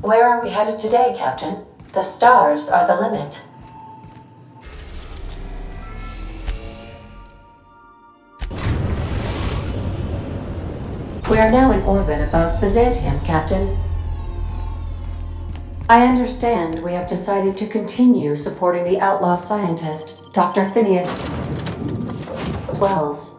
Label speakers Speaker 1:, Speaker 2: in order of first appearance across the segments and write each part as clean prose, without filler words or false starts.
Speaker 1: Where are we headed today, Captain? The stars are the limit. We are now in orbit above Byzantium, Captain. I understand we have decided to continue supporting the outlaw scientist, Dr. Phineas Wells.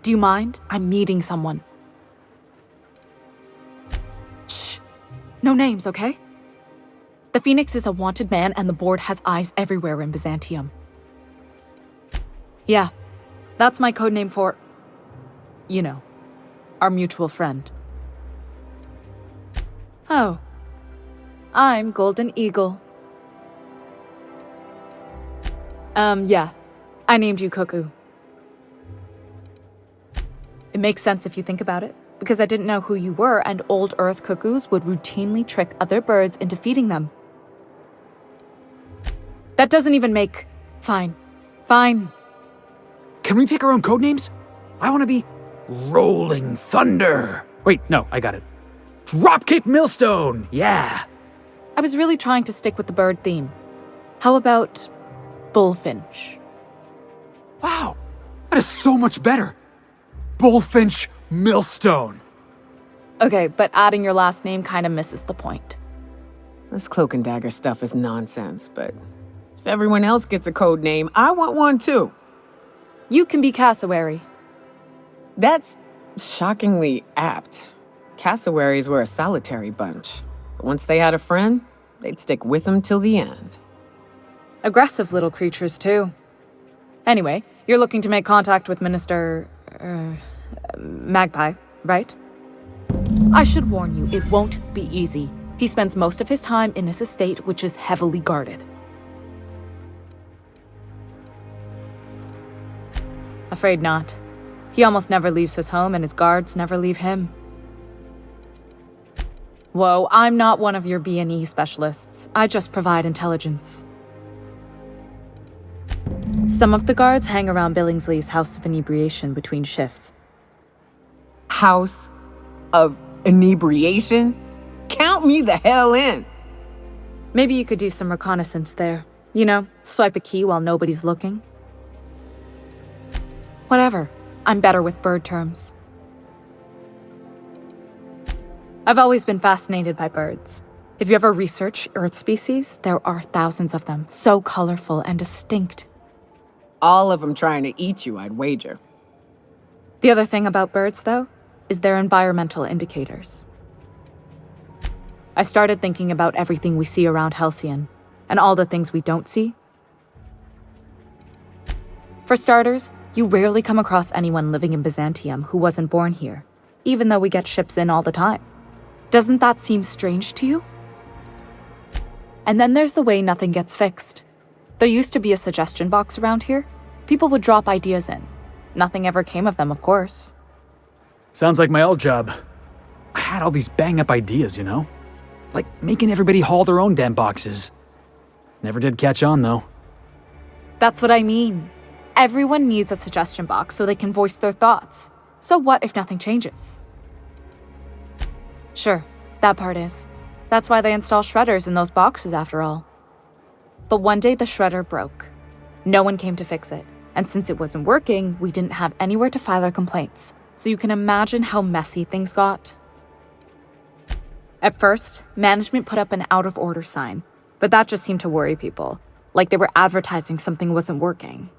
Speaker 2: Do you mind? I'm meeting someone. Shh. No names, okay? The Phoenix is a wanted man and the board has eyes everywhere in Byzantium. Yeah, that's my codename for, you know, our mutual friend. Oh. I'm Golden Eagle. Yeah. I named you Cuckoo. It makes sense if you think about it, because I didn't know who you were, and old Earth cuckoos would routinely trick other birds into feeding them. That doesn't even make... Fine. Fine.
Speaker 3: Can we pick our own codenames? I want to be Rolling Thunder. Wait, no, I got it. Dropkick Millstone, yeah.
Speaker 2: I was really trying to stick with the bird theme. How about Bullfinch?
Speaker 3: Wow, that is so much better. Bullfinch Millstone.
Speaker 2: Okay, but adding your last name kind of misses the point.
Speaker 4: This cloak and dagger stuff is nonsense, but if everyone else gets a code name, I want one too.
Speaker 2: You can be Cassowary.
Speaker 4: That's shockingly apt. Cassowaries were a solitary bunch. But once they had a friend, they'd stick with them till the end.
Speaker 2: Aggressive little creatures, too. Anyway, you're looking to make contact with Minister... Magpie, right? I should warn you, it won't be easy. He spends most of his time in his estate, which is heavily guarded. Afraid not. He almost never leaves his home, and his guards never leave him. Whoa, I'm not one of your B&E specialists. I just provide intelligence. Some of the guards hang around Billingsley's House of Inebriation between shifts.
Speaker 4: House of Inebriation? Count me the hell in!
Speaker 2: Maybe you could do some reconnaissance there. You know, swipe a key while nobody's looking. Whatever. I'm better with bird terms. I've always been fascinated by birds. If you ever research Earth species, there are thousands of them, so colorful and distinct.
Speaker 4: All of them trying to eat you, I'd wager.
Speaker 2: The other thing about birds, though, is their environmental indicators. I started thinking about everything we see around Halcyon, and all the things we don't see. For starters, you rarely come across anyone living in Byzantium who wasn't born here, even though we get ships in all the time. Doesn't that seem strange to you? And then there's the way nothing gets fixed. There used to be a suggestion box around here. People would drop ideas in. Nothing ever came of them, of course.
Speaker 3: Sounds like my old job. I had all these bang-up ideas, you know? Like making everybody haul their own damn boxes. Never did catch on, though.
Speaker 2: That's what I mean. Everyone needs a suggestion box so they can voice their thoughts. So what if nothing changes? Sure, that part is. That's why they install shredders in those boxes, after all. But one day the shredder broke. No one came to fix it. And since it wasn't working, we didn't have anywhere to file our complaints. So you can imagine how messy things got. At first, management put up an out-of-order sign, but that just seemed to worry people, like they were advertising something wasn't working.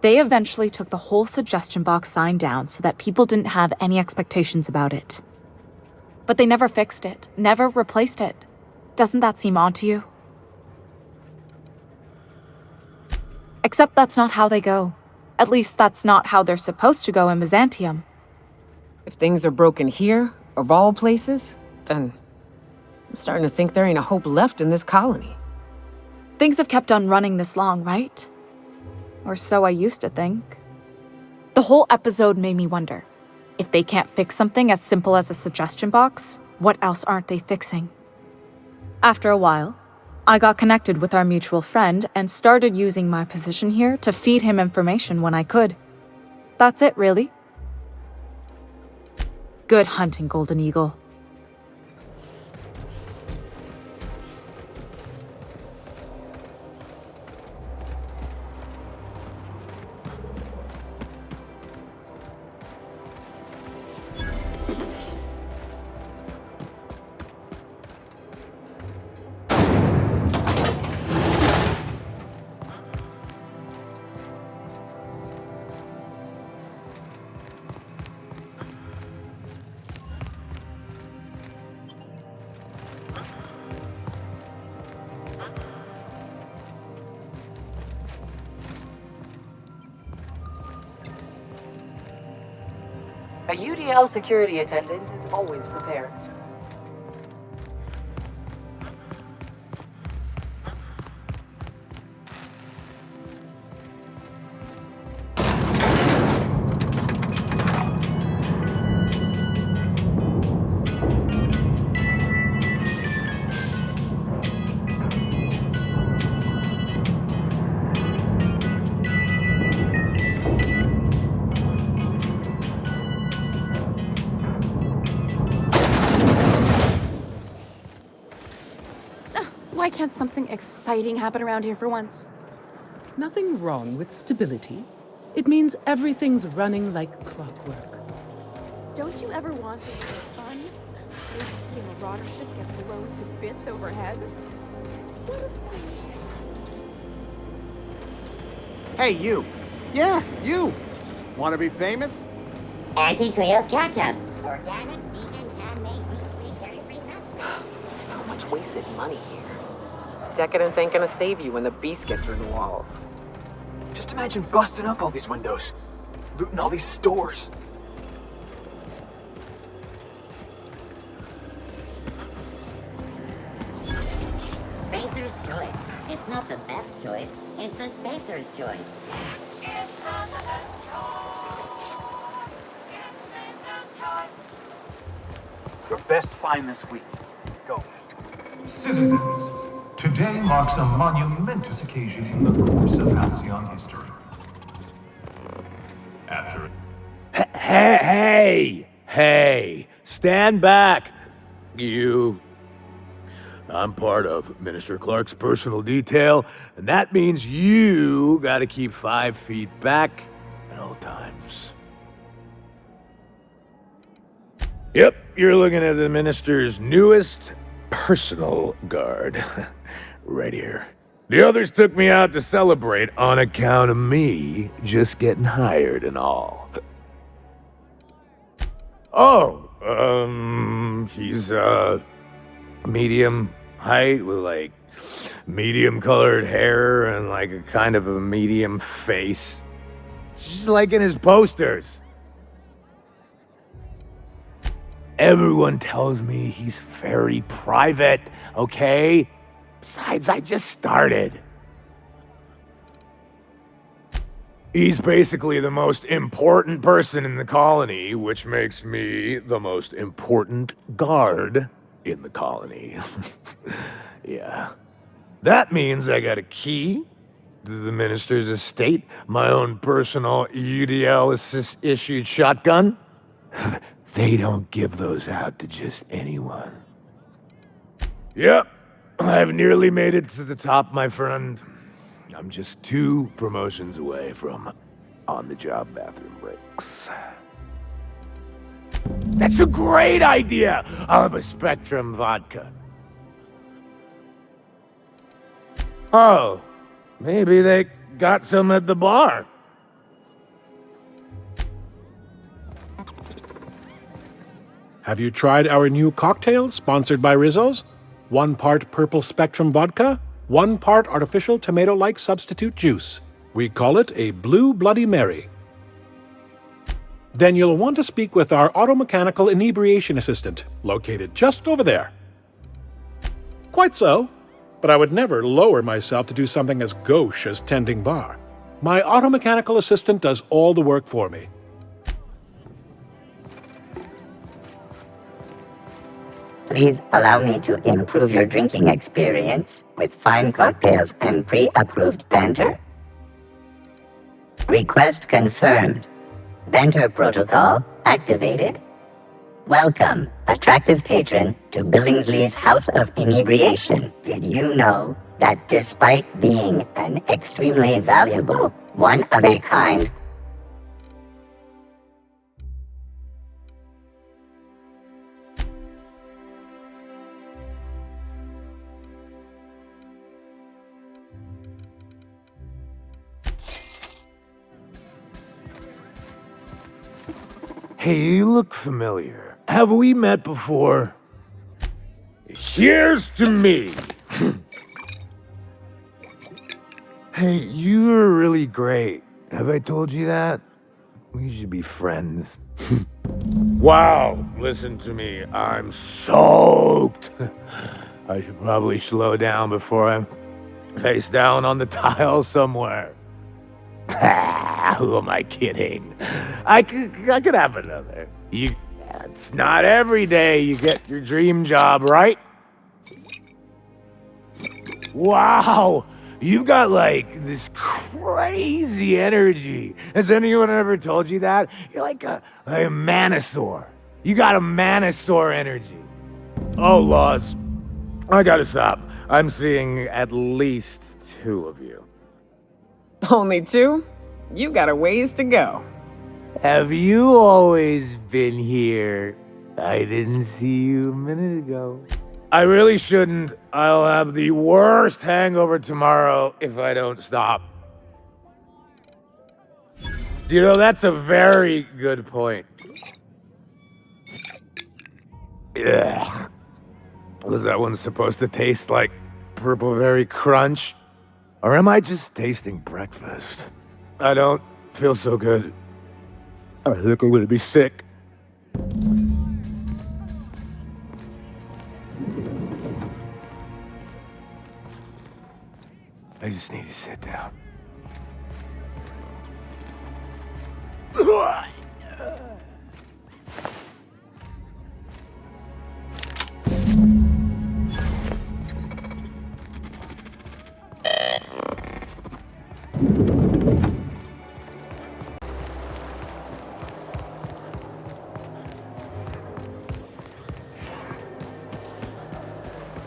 Speaker 2: They eventually took the whole suggestion box sign down so that people didn't have any expectations about it. But they never fixed it, never replaced it. Doesn't that seem odd to you? Except that's not how they go. At least that's not how they're supposed to go in Byzantium.
Speaker 4: If things are broken here, of all places, then I'm starting to think there ain't a hope left in this colony.
Speaker 2: Things have kept on running this long, right? Or so I used to think. The whole episode made me wonder, if they can't fix something as simple as a suggestion box, what else aren't they fixing? After a while, I got connected with our mutual friend and started using my position here to feed him information when I could. That's it, really. Good hunting, Golden Eagle.
Speaker 5: A UDL security attendant is always prepared.
Speaker 6: Why can't something exciting happen around here for once?
Speaker 7: Nothing wrong with stability. It means everything's running like clockwork.
Speaker 6: Don't you ever want to have fun? Maybe see a marauder ship get blown to bits overhead?
Speaker 8: Hey, you. Yeah, you. Want to be famous?
Speaker 9: Auntie Cleo's ketchup. Organic, vegan, handmade, gluten-free, dairy-free milk.
Speaker 4: So much wasted money here. Decadence ain't gonna save you when the beasts get through the walls.
Speaker 3: Just imagine busting up all these windows, looting all these stores.
Speaker 9: Spacer's choice. It's not the best choice, it's the Spacer's choice.
Speaker 3: Your best find this week. Go.
Speaker 10: Citizens, today marks a monumentous occasion in the course of Альцион history. After
Speaker 11: Hey! Stand back, you. I'm part of Minister Clark's personal detail, and that means you gotta keep 5 feet back at all times. Yep, you're looking at the Minister's newest personal guard. Right here. The others took me out to celebrate on account of me just getting hired and all. He's, medium height with, like, medium colored hair and, like, a kind of a medium face. Just like in his posters. Everyone tells me he's very private, okay? Besides, I just started. He's basically the most important person in the colony, which makes me the most important guard in the colony. Yeah. That means I got a key to the minister's estate, my own personal UDL-issued shotgun. They don't give those out to just anyone. Yep, I've nearly made it to the top, my friend. I'm just 2 promotions away from on-the-job bathroom breaks. That's a great idea! I'll have a Spectrum vodka. Oh, maybe they got some at the bar.
Speaker 12: Have you tried our new cocktail sponsored by Rizzo's? 1 part purple Spectrum vodka, 1 part artificial tomato-like substitute juice. We call it a Blue Bloody Mary. Then you'll want to speak with our automechanical inebriation assistant, located just over there. Quite so, but I would never lower myself to do something as gauche as tending bar. My automechanical assistant does all the work for me.
Speaker 9: Please allow me to improve your drinking experience with fine cocktails and pre-approved banter. Request confirmed. Banter protocol activated. Welcome, attractive patron, to Billingsley's House of Inebriation. Did you know that despite being an extremely valuable, one-of-a-kind
Speaker 11: Hey, you look familiar. Have we met before? Here's to me! Hey, you're really great. Have I told you that? We should be friends. Wow, listen to me. I'm soaked. I should probably slow down before I'm face down on the tile somewhere. Who am I kidding? I could have another. It's not every day you get your dream job, right? Wow, you've got like this crazy energy. Has anyone ever told you that? You're like a manosaur. You got a manosaur energy. Oh, Laws, I gotta stop. I'm seeing at least 2 of you.
Speaker 4: Only 2? You got a ways to go.
Speaker 11: Have you always been here? I didn't see you a minute ago. I really shouldn't. I'll have the worst hangover tomorrow if I don't stop. You know, that's a very good point. Ugh. Was that one supposed to taste like purple berry crunch? Or am I just tasting breakfast? I don't feel so good. I think I'm gonna be sick. I just need to sit down.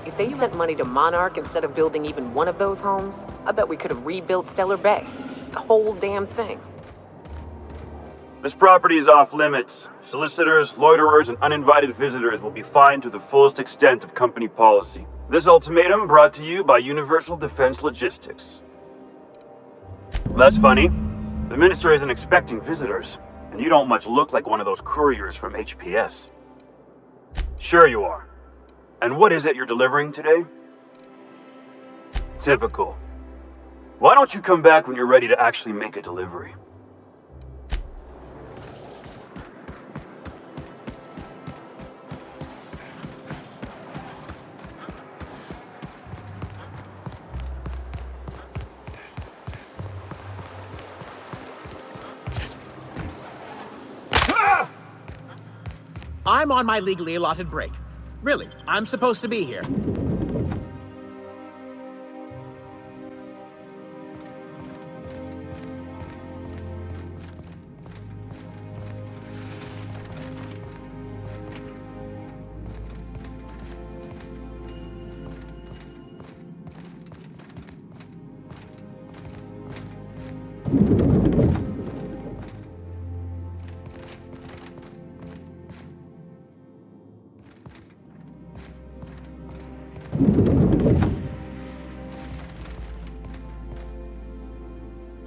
Speaker 4: If they sent money to Monarch instead of building even one of those homes, I bet we could have rebuilt Stellar Bay. The whole damn thing.
Speaker 13: This property is off limits. Solicitors, loiterers, and uninvited visitors will be fined to the fullest extent of company policy. This ultimatum brought to you by Universal Defense Logistics. That's funny. The minister isn't expecting visitors, and you don't much look like one of those couriers from HPS. Sure you are. And what is it you're delivering today? Typical. Why don't you come back when you're ready to actually make a delivery?
Speaker 14: I'm on my legally allotted break. Really, I'm supposed to be here.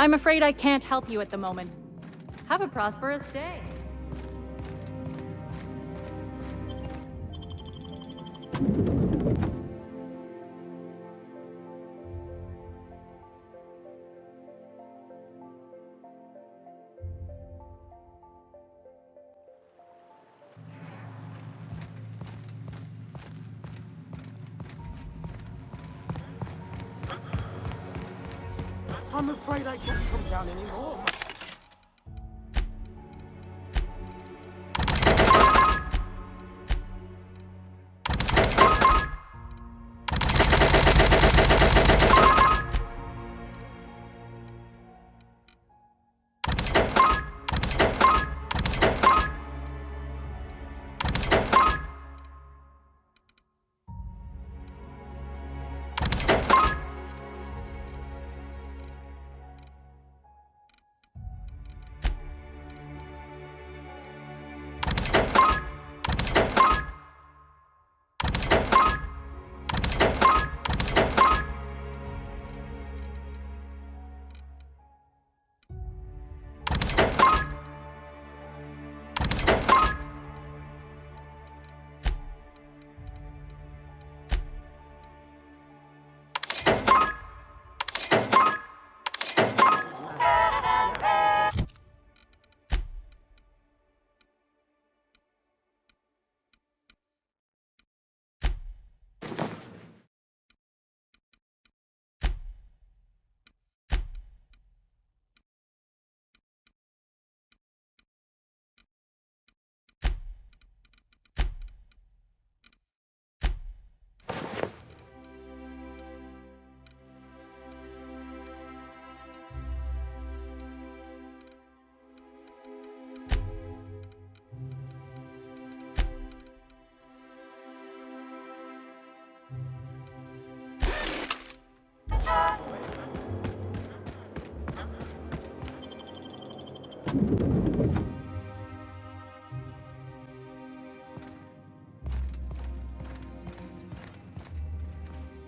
Speaker 15: I'm afraid I can't help you at the moment. Have a prosperous day.
Speaker 16: I'm afraid I can't come down anymore.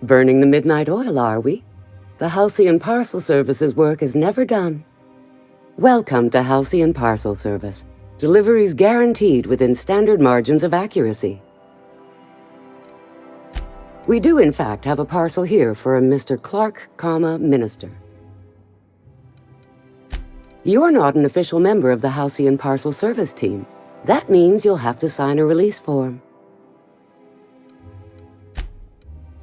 Speaker 17: Burning the midnight oil, are we? The Halcyon Parcel Service's work is never done. Welcome to Halcyon Parcel Service. Deliveries guaranteed within standard margins of accuracy. We do, in fact, have a parcel here for a Mr. Clark, Minister. You're not an official member of the Halcyon Parcel Service team. That means you'll have to sign a release form.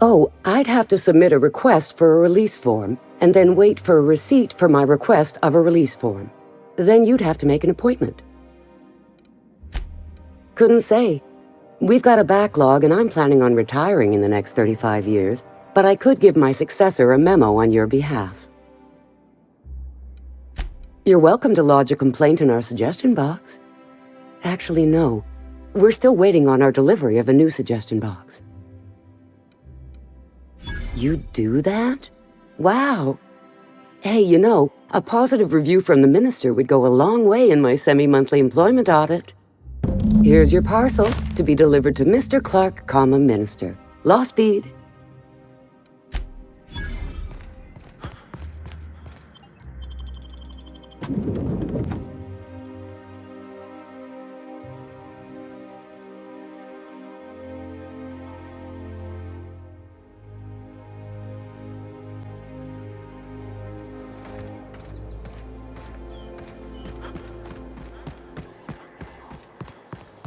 Speaker 17: Oh, I'd have to submit a request for a release form, and then wait for a receipt for my request of a release form. Then you'd have to make an appointment. Couldn't say. We've got a backlog, and I'm planning on retiring in the next 35 years, but I could give my successor a memo on your behalf. You're welcome to lodge a complaint in our suggestion box. Actually, no. We're still waiting on our delivery of a new suggestion box. You do that? Wow. Hey, you know, a positive review from the minister would go a long way in my semi-monthly employment audit. Here's your parcel to be delivered to Mr. Clark, Minister. Law speed.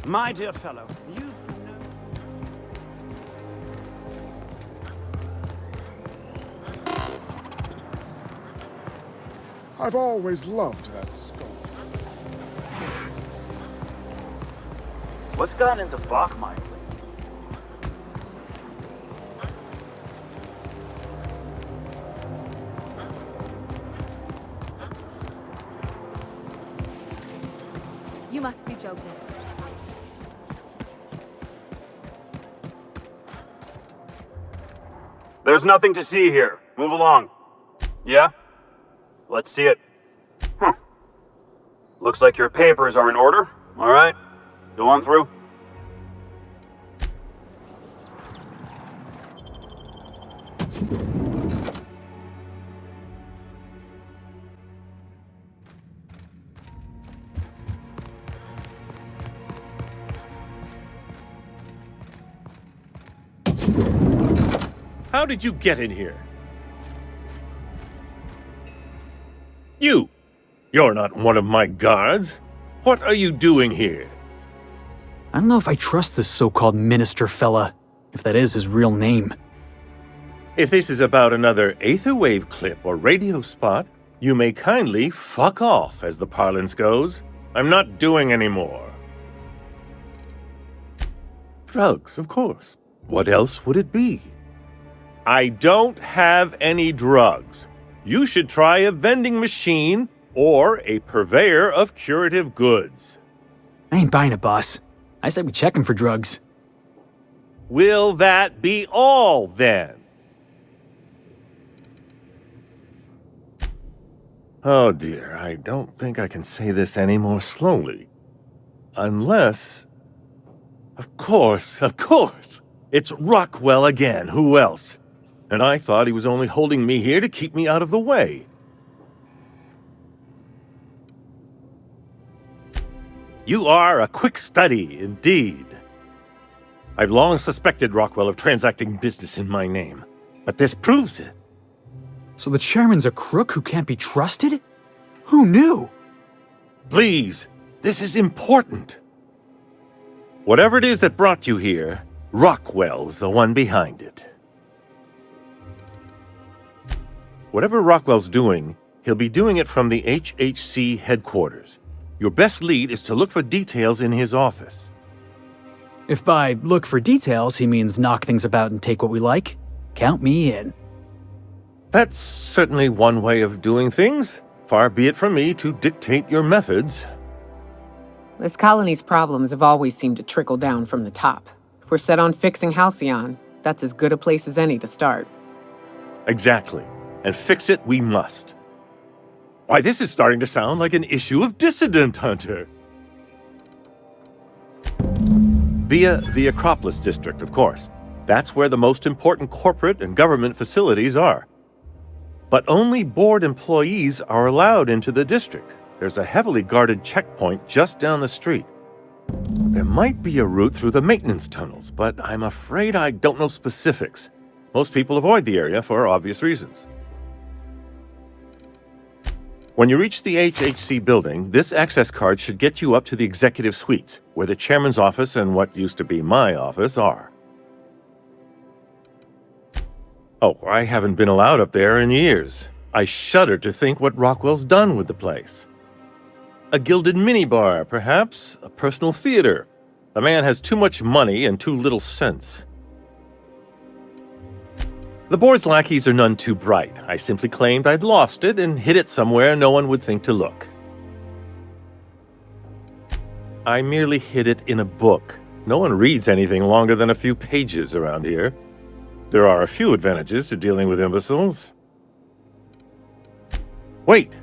Speaker 8: My dear fellow,
Speaker 18: I've always loved that skull.
Speaker 13: What's gotten into Bachmeyer?
Speaker 2: You must be joking.
Speaker 13: There's nothing to see here. Move along. Yeah? Let's see it. Looks like your papers are in order. All right. Go on through.
Speaker 19: How did you get in here? You're not one of my guards. What are you doing here?
Speaker 3: I don't know if I trust this so-called minister fella, if that is his real name.
Speaker 19: If this is about another Aetherwave clip or radio spot, you may kindly fuck off, as the parlance goes. I'm not doing any more. Drugs, of course. What else would it be? I don't have any drugs. You should try a vending machine or a purveyor of curative goods.
Speaker 3: I ain't buying it, boss. I said we check him for drugs.
Speaker 19: Will that be all, then? Oh dear, I don't think I can say this any more slowly. Unless... Of course! It's Rockwell again, who else? And I thought he was only holding me here to keep me out of the way. You are a quick study, indeed. I've long suspected Rockwell of transacting business in my name, but this proves it.
Speaker 3: So the chairman's a crook who can't be trusted? Who knew?
Speaker 19: Please, this is important. Whatever it is that brought you here, Rockwell's the one behind it. Whatever Rockwell's doing, he'll be doing it from the HHC headquarters. Your best lead is to look for details in his office.
Speaker 3: If by look for details he means knock things about and take what we like, count me in.
Speaker 19: That's certainly one way of doing things. Far be it from me to dictate your methods.
Speaker 4: This colony's problems have always seemed to trickle down from the top. If we're set on fixing Halcyon, that's as good a place as any to start.
Speaker 19: Exactly. And fix it we must. Why, this is starting to sound like an issue of Dissident Hunter. Via the Acropolis district, of course. That's where the most important corporate and government facilities are. But only board employees are allowed into the district. There's a heavily guarded checkpoint just down the street. There might be a route through the maintenance tunnels, but I'm afraid I don't know specifics. Most people avoid the area for obvious reasons. When you reach the HHC building, this access card should get you up to the executive suites, where the chairman's office and what used to be my office are. Oh, I haven't been allowed up there in years. I shudder to think what Rockwell's done with the place. A gilded minibar, perhaps? A personal theater. The man has too much money and too little sense. The board's lackeys are none too bright. I simply claimed I'd lost it and hid it somewhere no one would think to look. I merely hid it in a book. No one reads anything longer than a few pages around here. There are a few advantages to dealing with imbeciles. Wait!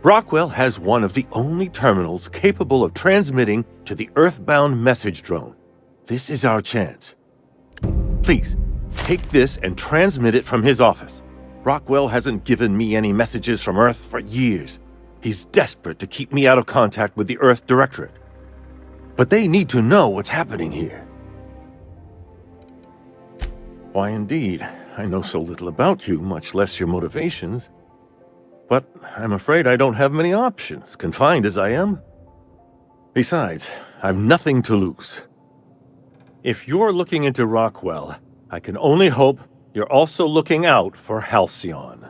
Speaker 19: Rockwell has one of the only terminals capable of transmitting to the Earthbound message drone. This is our chance. Please, take this and transmit it from his office. Rockwell hasn't given me any messages from Earth for years. He's desperate to keep me out of contact with the Earth Directorate. But they need to know what's happening here. Why, indeed, I know so little about you, much less your motivations. But I'm afraid I don't have many options, confined as I am. Besides, I've nothing to lose. If you're looking into Rockwell, I can only hope you're also looking out for Halcyon.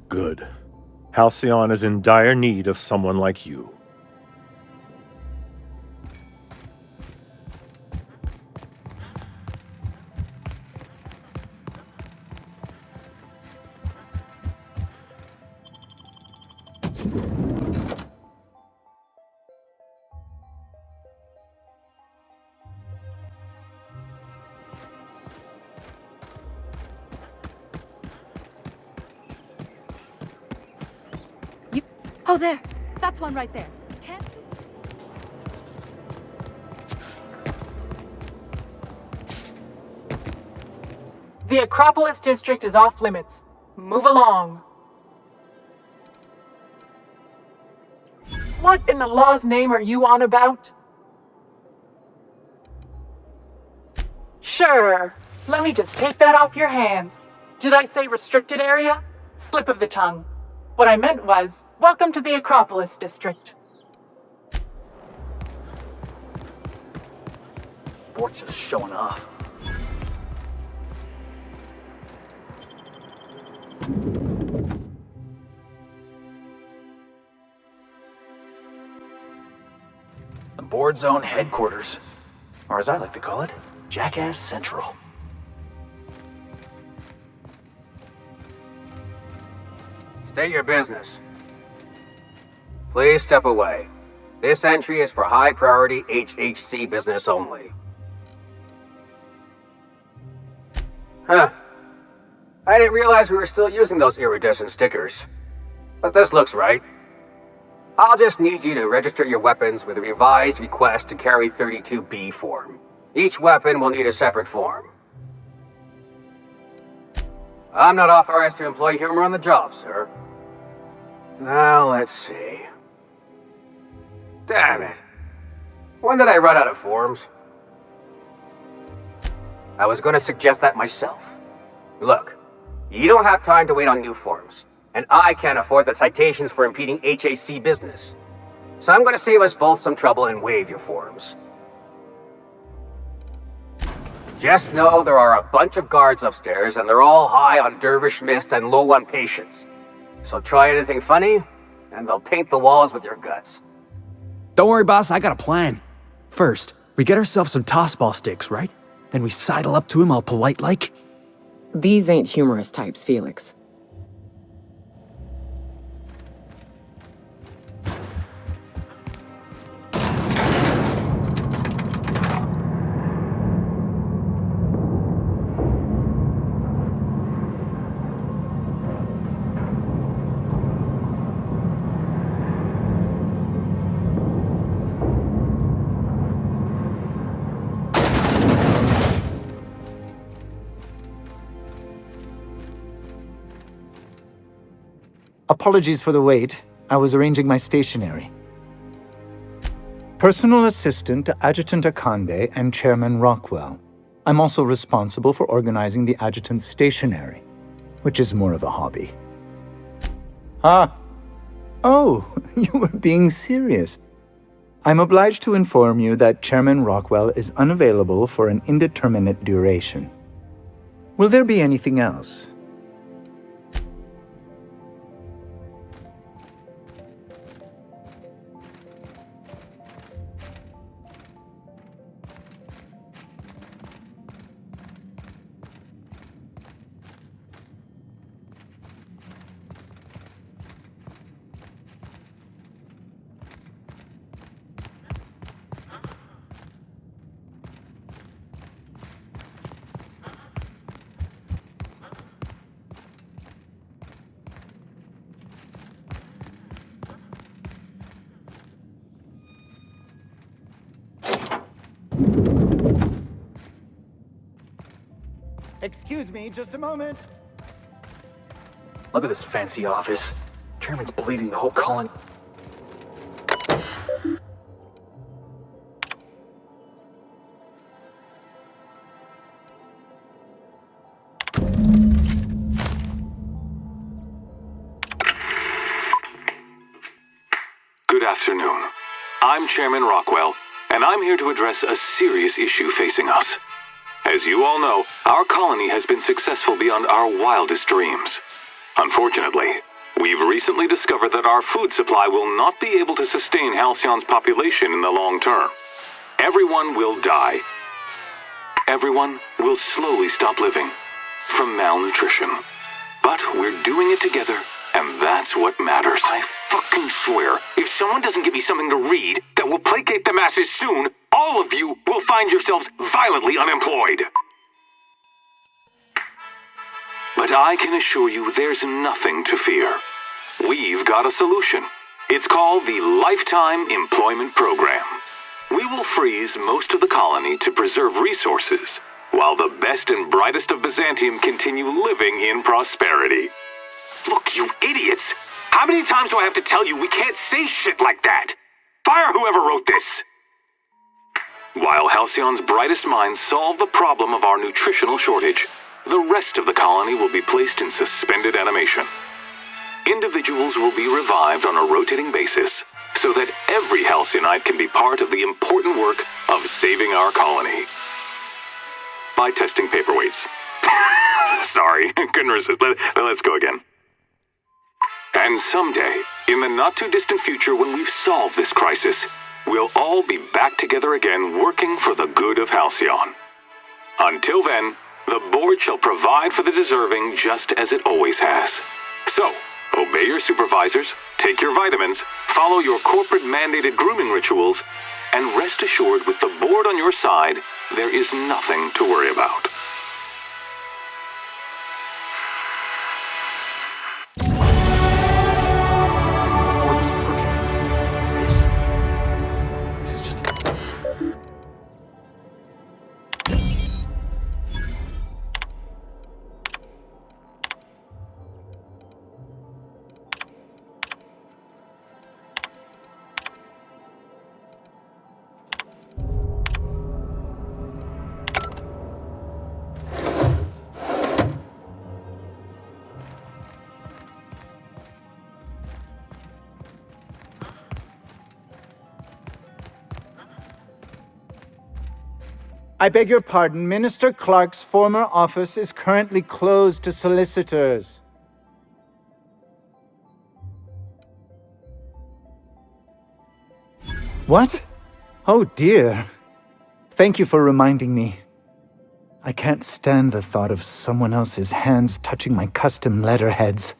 Speaker 19: Good. Halcyon is in dire need of someone like you.
Speaker 15: Oh, there. That's one right there. Can't you?
Speaker 5: The Acropolis district is off limits. Move along. What in the law's name are you on about? Sure. Let me just take that off your hands. Did I say restricted area? Slip of the tongue. What I meant was, welcome to the Acropolis district.
Speaker 3: Board's just showing off. Board Zone headquarters. Or as I like to call it, Jackass Central.
Speaker 20: State your business. Please step away. This entry is for high-priority HHC business only. Huh. I didn't realize we were still using those iridescent stickers. But this looks right. I'll just need you to register your weapons with a revised request to carry 32B form. Each weapon will need a separate form. I'm not authorized to employ humor on the job, sir. Now, let's see. Damn it. When did I run out of forms? I was going to suggest that myself. Look, you don't have time to wait on new forms, and I can't afford the citations for impeding HAC business. So I'm going to save us both some trouble and waive your forms. Just know there are a bunch of guards upstairs, and they're all high on dervish mist and low on patience. So try anything funny, and they'll paint the walls with your guts.
Speaker 3: Don't worry, boss, I got a plan. First, we get ourselves some tossball sticks, right? Then we sidle up to him all polite-like.
Speaker 4: These ain't humorous types, Felix.
Speaker 21: Apologies for the wait. I was arranging my stationery. Personal assistant to Adjutant Akande and Chairman Rockwell. I'm also responsible for organizing the adjutant's stationery, which is more of a hobby. Ah. Oh, you were being serious. I'm obliged to inform you that Chairman Rockwell is unavailable for an indeterminate duration. Will there be anything else?
Speaker 8: Excuse me, just a moment.
Speaker 3: Look at this fancy office. Chairman's bleeding the whole colony.
Speaker 22: Good afternoon. I'm Chairman Rockwell, and I'm here to address a serious issue facing us. As you all know, our colony has been successful beyond our wildest dreams. Unfortunately, we've recently discovered that our food supply will not be able to sustain Halcyon's population in the long term. Everyone will die. Everyone will slowly stop living from malnutrition. But we're doing it together, and that's what matters. I fucking swear, if someone doesn't give me something to read that will placate the masses soon, all of you will find yourselves violently unemployed. But I can assure you there's nothing to fear. We've got a solution. It's called the Lifetime Employment Program. We will freeze most of the colony to preserve resources, while the best and brightest of Byzantium continue living in prosperity. Look, you idiots! How many times do I have to tell you we can't say shit like that? Fire whoever wrote this! While Halcyon's brightest minds solve the problem of our nutritional shortage, the rest of the colony will be placed in suspended animation. Individuals will be revived on a rotating basis, so that every Halcyonite can be part of the important work of saving our colony. By testing paperweights. Sorry, couldn't resist. Let's go again. And someday, in the not-too-distant future when we've solved this crisis, we'll all be back together again working for the good of Halcyon. Until then, the board shall provide for the deserving just as it always has. So, obey your supervisors, take your vitamins, follow your corporate-mandated grooming rituals, and rest assured with the board on your side, there is nothing to worry about.
Speaker 21: I beg your pardon, Minister Clark's former office is currently closed to solicitors. What? Oh dear. Thank you for reminding me. I can't stand the thought of someone else's hands touching my custom letterheads.